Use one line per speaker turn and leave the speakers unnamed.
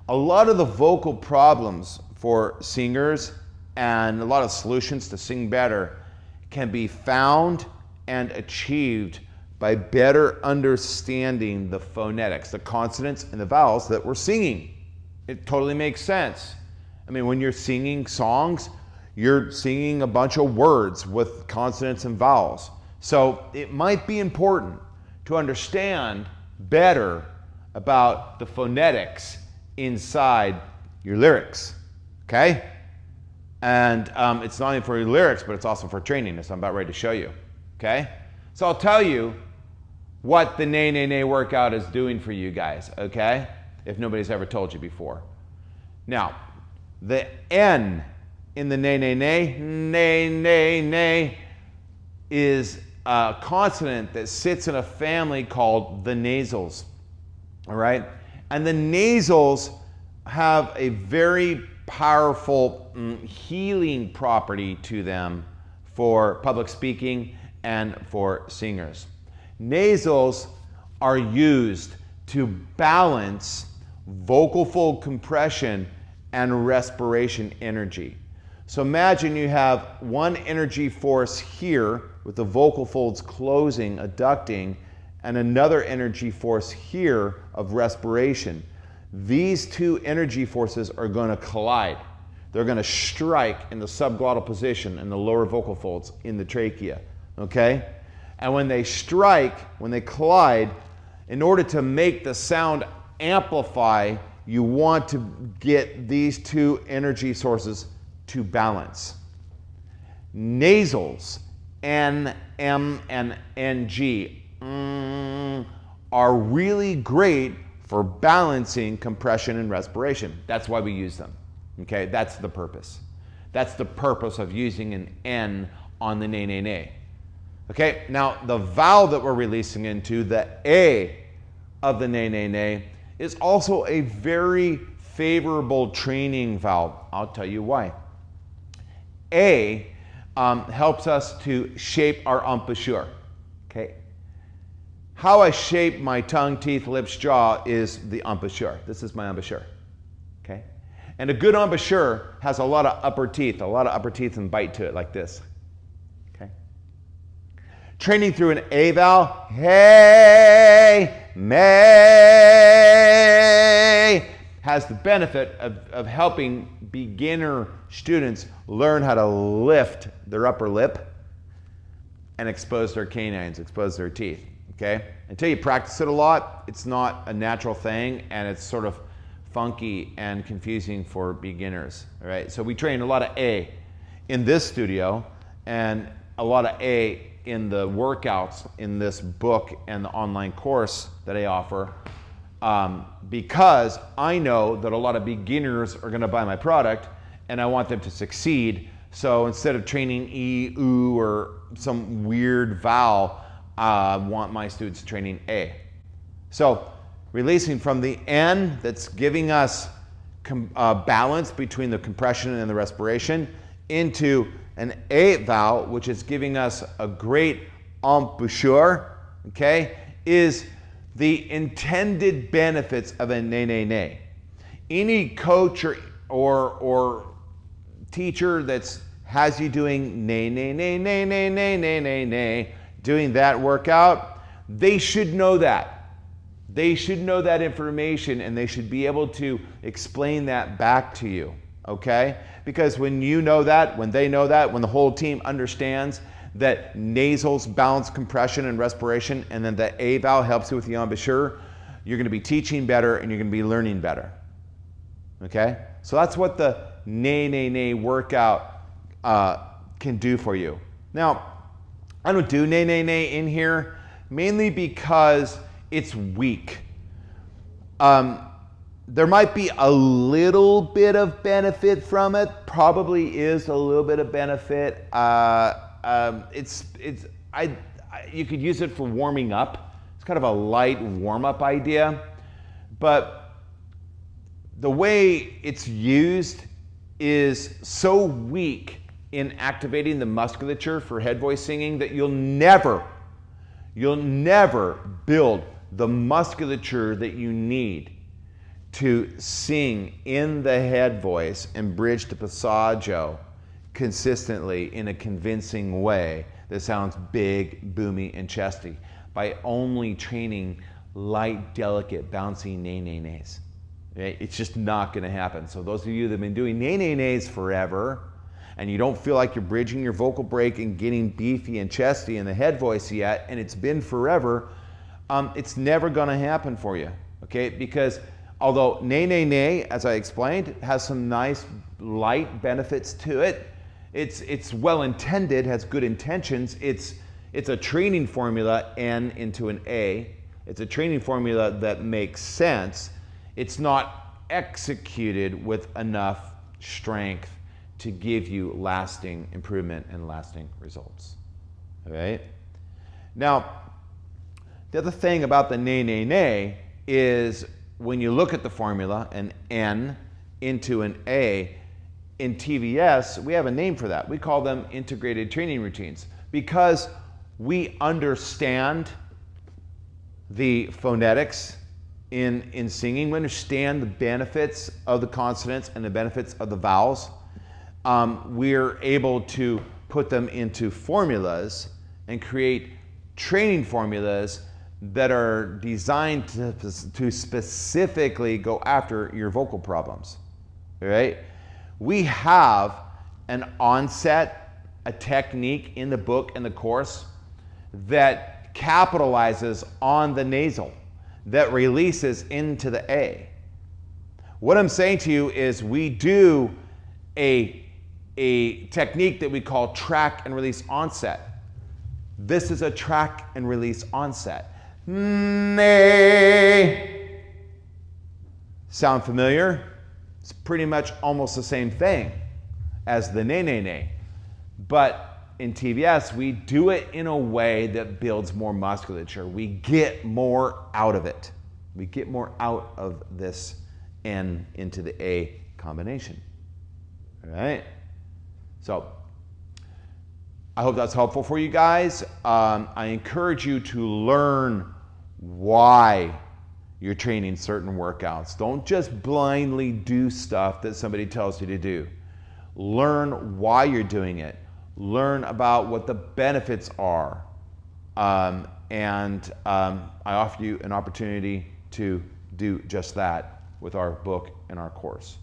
A lot of the vocal problems for singers and a lot of solutions to sing better can be found and achieved by better understanding the phonetics, the consonants and the vowels that we're singing. It totally makes sense. I mean, when you're singing songs, you're singing a bunch of words with consonants and vowels. So it might be important to understand better about the phonetics inside your lyrics, okay? And it's not only for your lyrics, but it's also for training, as I'm about ready to show you, okay? So I'll tell you what the nay, nay, nay workout is doing for you guys, okay? If nobody's ever told you before. Now, the N in the nay, nay, nay, nay, nay, nay, is a consonant that sits in a family called the nasals, all right? And the nasals have a very powerful healing property to them for public speaking and for singers. Nasals are used to balance vocal fold compression and respiration energy. So imagine you have one energy force here with the vocal folds closing, adducting, and another energy force here of respiration. These two energy forces are going to collide. They're going to strike in the subglottal position in the lower vocal folds in the trachea, okay? And when they strike, when they collide, in order to make the sound amplify, you want to get these two energy sources to balance. Nasals, N, M, and NG, are really great for balancing compression and respiration. That's why we use them, okay? That's the purpose. That's the purpose of using an N on the nay, nay, nay. Okay, now the vowel that we're releasing into, the A of the nay, nay, nay, is also a very favorable training vowel. I'll tell you why. A helps us to shape our embouchure, okay? How I shape my tongue, teeth, lips, jaw is the embouchure. This is my embouchure, okay? And a good embouchure has a lot of upper teeth and bite to it like this, okay? Training through an A vowel, hey, may, has the benefit of helping beginner students learn how to lift their upper lip and expose their canines, expose their teeth, okay? Until you practice it a lot, it's not a natural thing, and it's sort of funky and confusing for beginners, all right? So we train a lot of A in this studio and a lot of A in the workouts in this book and the online course that I offer, because I know that a lot of beginners are going to buy my product and I want them to succeed. So instead of training E, U, or some weird vowel, I want my students training A. So releasing from the N, that's giving us balance between the compression and the respiration, into an A vowel, which is giving us a great embouchure, okay, is the intended benefits of a nay, nay, nay. Any coach or teacher that has you doing nay, nay, nay, nay, nay, nay, nay, nay, nay, doing that workout, they should know that. They should know that information, and they should be able to explain that back to you, okay? Because when you know that, when they know that, when the whole team understands that nasals balance compression and respiration, and then the A vowel helps you with the embouchure, you're going to be teaching better and you're going to be learning better, okay? So that's what the nay, nay, nay workout can do for you. Now, I don't do nay, nay, nay in here mainly because it's weak. There might be a little bit of benefit from it. Probably is a little bit of benefit. You could use it for warming up. It's kind of a light warm-up idea. But the way it's used is so weak in activating the musculature for head voice singing that you'll never build the musculature that you need to sing in the head voice and bridge to passaggio consistently in a convincing way that sounds big, boomy, and chesty by only training light, delicate, bouncy nay-nay-nays. Okay? It's just not going to happen. So those of you that have been doing nay-nay-nays forever and you don't feel like you're bridging your vocal break and getting beefy and chesty in the head voice yet, and it's been forever, it's never going to happen for you, okay? Because although nay-nay-nay, as I explained, has some nice light benefits to it, it's well-intended, has good intentions. It's a training formula, N into an A. It's a training formula that makes sense. It's not executed with enough strength to give you lasting improvement and lasting results. All right? Now, the other thing about the nay-nay-nay is when you look at the formula, an N into an A, in TVS, we have a name for that. We call them integrated training routines because we understand the phonetics in singing. We understand the benefits of the consonants and the benefits of the vowels. We're able to put them into formulas and create training formulas that are designed to specifically go after your vocal problems, all right? We have an onset, a technique in the book and the course that capitalizes on the nasal, that releases into the A. What I'm saying to you is we do a technique that we call track and release onset. This is a track and release onset. Nay. Sound familiar? It's pretty much almost the same thing as the nay-nay-nay. But in TVS, we do it in a way that builds more musculature. We get more out of it. We get more out of this N into the A combination. All right? So I hope that's helpful for you guys. I encourage you to learn why you're training certain workouts. Don't just blindly do stuff that somebody tells you to do. Learn why you're doing it. Learn about what the benefits are. I offer you an opportunity to do just that with our book and our course.